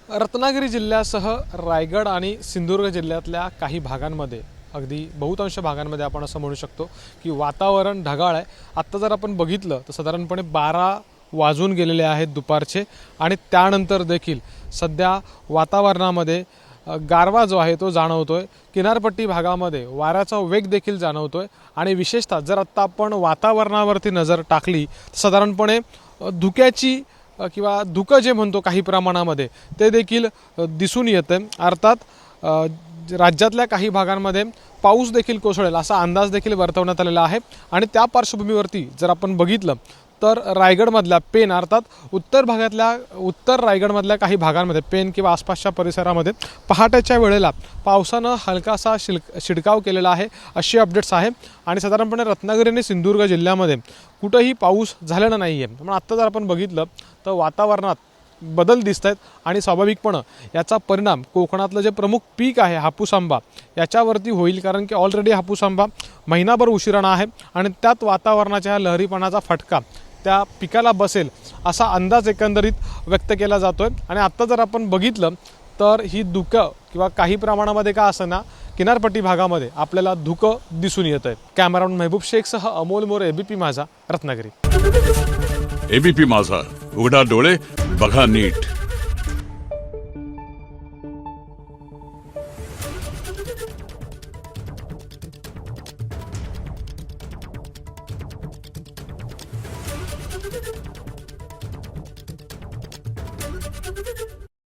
रत्नागिरी जिल्ह्यासह रायगड आणि सिंधुदुर्ग जिल्ह्यातल्या काही भागांमध्ये अगदी बहुतांश भागांमध्ये आपण असं म्हणू शकतो की वातावरण ढगाळ आहे। आत्ता जर आपण बघितलं तर साधारणपणे 12 वाजून गेलेले आहेत दुपारचे आणि त्यानंतर देखील सध्या वातावरणामध्ये गारवा जो आहे तो जाणवतोय। किनारपट्टी भागामध्ये वाऱ्याचा वेग देखील जाणवतोय आणि विशेषतः जर आत्ता आपण वातावरणावरती नजर टाकली तर साधारणपणे धुक्याची किंवा धुकं जे म्हणतो काही प्रमाणामध्ये ते देखील दिसून येतं। अर्थात राज्यातल्या काही भागांमध्ये पाऊस देखील कोसळेल असा अंदाज देखील वर्तवण्यात आलेला आहे आणि त्या पार्श्वभूमीवरती जर आपण बघितलं तर रायगडमधल्या पेन अर्थात उत्तर रायगडमधल्या काही भागांमध्ये पेन किंवा आसपासच्या परिसरामध्ये पहाटेच्या वेळेला पावसानं हलकासा शिडकाव केलेला आहे अशी अपडेट्स आहे आणि साधारणपणे रत्नागिरी आणि सिंधुदुर्ग जिल्ह्यामध्ये कुठंही पाऊस झालेला नाही आहे। त्यामुळे आत्ता जर आपण बघितलं तर वातावरणात बदल दिसत आहेत आणि स्वाभाविकपणे याचा परिणाम कोकणातलं जे प्रमुख पीक आहे हापूस आंबा याच्यावरती होईल, कारण की ऑलरेडी हापूस आंबा महिनाभर उशिराणा आहे आणि त्यात वातावरणाच्या लहरीपणाचा फटका त्या पिकाला बसेल असा अंदाज एकंदरीत व्यक्त केला जातोय। आणि आत्ता जर आपण बघितलं तर ही धुकं किंवा काही प्रमाणामध्ये का असना किनारपट्टी भागामध्ये आपल्याला धुकं दिसून येत आहे। कॅमेरामन महबूब शेखसह अमोल मोरे, एबीपी माझा, रत्नागिरी। एबीपी माझा, उघडा डोळे बघा नीट।